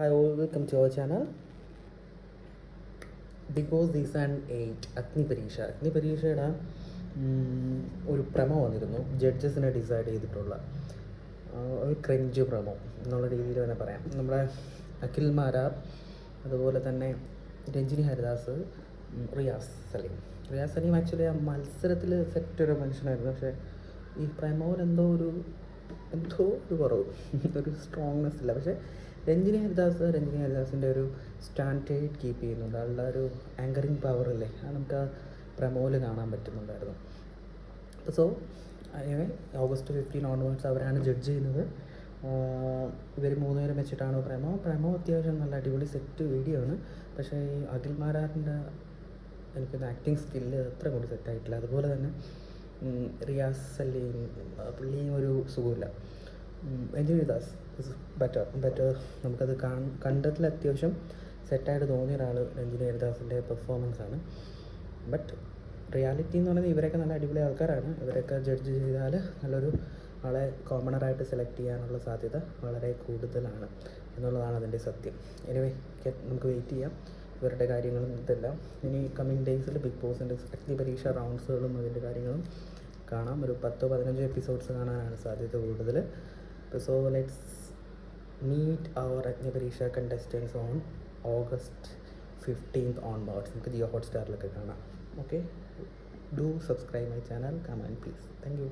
Hi all, welcome to our channel. Big boss season 8 അഗ്നിപരീക്ഷയുടെ ഒരു promo വന്നിരുന്നു. ജഡ്ജസിനെ decide ചെയ്തിട്ടുള്ള ഒരു ക്രഞ്ച് പ്രമോ എന്നുള്ള രീതിയിൽ തന്നെ പറയാം. നമ്മുടെ അഖിൽ മാരാർ, അതുപോലെ തന്നെ രഞ്ജിനി ഹരിദാസ്, റിയാസ് സലീം ആക്ച്വലി ആ മത്സരത്തിൽ സെറ്റൊരു മനുഷ്യനായിരുന്നു. പക്ഷേ ഈ പ്രമോയിൽ എന്തോ ഒരു കുറവ്, ഒരു സ്ട്രോങ്നെസ് ഇല്ല. പക്ഷേ രഞ്ജിനി ഹരിദാസിൻ്റെ ഒരു സ്റ്റാൻഡേർഡ് കീപ്പ് ചെയ്യുന്നുണ്ട്. ആളുടെ ഒരു ആങ്കറിങ് പവറില്ലേ, അത് നമുക്ക് ആ പ്രമോയിൽ കാണാൻ പറ്റുന്നുണ്ടായിരുന്നു. സോ അങ്ങനെ August 15 ഓൺവേർഡ്സ് അവരാണ് ജഡ്ജ് ചെയ്യുന്നത്. ഇവർ 3 പേരും വെച്ചിട്ടാണ് പ്രമോ അത്യാവശ്യം നല്ല അടിപൊളി സെറ്റ് വീഡിയോ ആണ്. പക്ഷേ ഈ അഖിൽ മാരാറിൻ്റെ എനിക്കൊന്ന് ആക്ടിങ് സ്കില്ല് അത്ര കൂടി സെറ്റായിട്ടില്ല. അതുപോലെ തന്നെ റിയാസ് സലീം, പുള്ളിയും ഒരു സുഖമില്ല. Ranjini Das is better. നമുക്കത് കണ്ടതിൽ അത്യാവശ്യം സെറ്റായിട്ട് തോന്നിയ ഒരാൾ രഞ്ജിനി ഹരിദാസിൻ്റെ പെർഫോമൻസാണ്. ബട്ട് റിയാലിറ്റി എന്ന് പറയുന്നത് ഇവരൊക്കെ നല്ല അടിപൊളി ആൾക്കാരാണ്. ഇവരൊക്കെ ജഡ്ജ് ചെയ്താൽ നല്ലൊരു ആളെ കോമണറായിട്ട് സെലക്ട് ചെയ്യാനുള്ള സാധ്യത വളരെ കൂടുതലാണ് എന്നുള്ളതാണ് അതിൻ്റെ സത്യം. എനിവേ, നമുക്ക് വെയിറ്റ് ചെയ്യാം ഇവരുടെ കാര്യങ്ങളും ഇതെല്ലാം. ഇനി കമ്മിങ് ഡേയ്സിൽ ബിഗ് ബോസിൻ്റെ അഗ്നിപരീക്ഷ റൗണ്ട്സുകളും അതിൻ്റെ കാര്യങ്ങളും കാണാം. ഒരു 10-15 എപ്പിസോഡ്സ് കാണാനാണ് സാധ്യത കൂടുതൽ. So let's meet our Agnipareeksha contestants on August 15 onwards. നമുക്ക് ജിയോ ഹോട്ട്സ്റ്റാറിലൊക്കെ കാണാം. Okay, do subscribe my channel, comment please. Thank U.